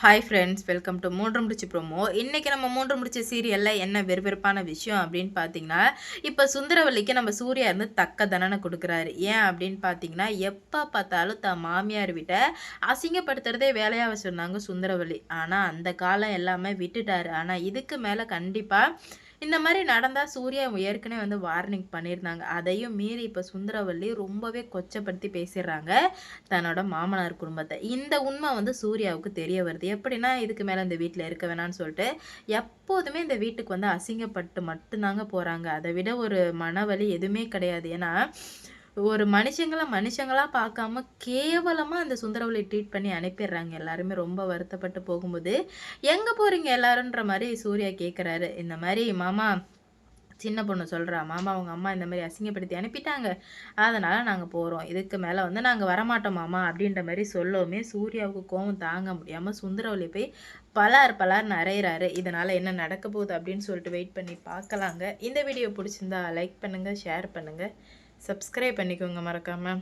Hi friends, welcome to மூன்று முடிச்சு promo. இன்றைக்கி நம்ம மூன்று முடிச்ச சீரியலில் என்ன வெறுவெறுப்பான விஷயம் அப்படின்னு பார்த்தீங்கன்னா, இப்போ சுந்தரவல்லிக்கு நம்ம சூர்யா இருந்து தக்க தண்டனை கொடுக்குறாரு. ஏன் அப்படின்னு பார்த்தீங்கன்னா, எப்போ பார்த்தாலும் தான் மாமியார் வீட்டை அசிங்கப்படுத்துறதே வேலையாக வச்சுருந்தாங்க சுந்தரவல்லி. ஆனால் அந்த காலம் எல்லாமே விட்டுட்டாரு. ஆனால் இதுக்கு மேலே கண்டிப்பாக இந்த மாதிரி நடந்தால் சூர்யா ஏற்கனவே வார்னிங் பண்ணியிருந்தாங்க. அதையும் மீறி இப்போ சுந்தரவல்லி ரொம்பவே கொச்சப்படுத்தி பேசிடுறாங்க தன்னோட மாமனார் குடும்பத்தை. இந்த உண்மை சூர்யாவுக்கு தெரிய வருது. எப்படின்னா, இதுக்கு மேலே இந்த வீட்டில் இருக்க வேணான்னு சொல்லிட்டு எப்போதுமே இந்த வீட்டுக்கு அசிங்கப்பட்டு மட்டும்தாங்க போகிறாங்க. அதை விட ஒரு மனவலி எதுவுமே கிடையாது. ஏன்னா ஒரு மனுஷங்களா பார்க்காம கேவலமாக அந்த சுந்தரவல்லியை ட்ரீட் பண்ணி அனுப்பிடுறாங்க. எல்லாருமே ரொம்ப வருத்தப்பட்டு போகும்போது, எங்கே போகிறீங்க எல்லாருன்ற மாதிரி சூர்யா கேட்குறாரு. இந்த மாதிரி மாமா சின்ன பொண்ணு சொல்கிறா, மாமா அவங்க அம்மா இந்த மாதிரி அசிங்கப்படுத்தி அனுப்பிட்டாங்க, அதனால் நாங்கள் போகிறோம், இதுக்கு மேலே நாங்கள் வரமாட்டோம் மாமா அப்படின்ற மாதிரி சொல்லவுமே சூர்யாவுக்கு கோவம் தாங்க முடியாமல் சுந்தரவல்லி போய் பலார்னு அரைகிறாரு. இதனால் என்ன நடக்க போகுது அப்படின்னு சொல்லிட்டு வெயிட் பண்ணி பார்க்கலாங்க. இந்த வீடியோ பிடிச்சிருந்தா லைக் பண்ணுங்கள், ஷேர் பண்ணுங்கள், சப்ஸ்கிரைப் பண்ணிக்கோங்க மறக்காமல்.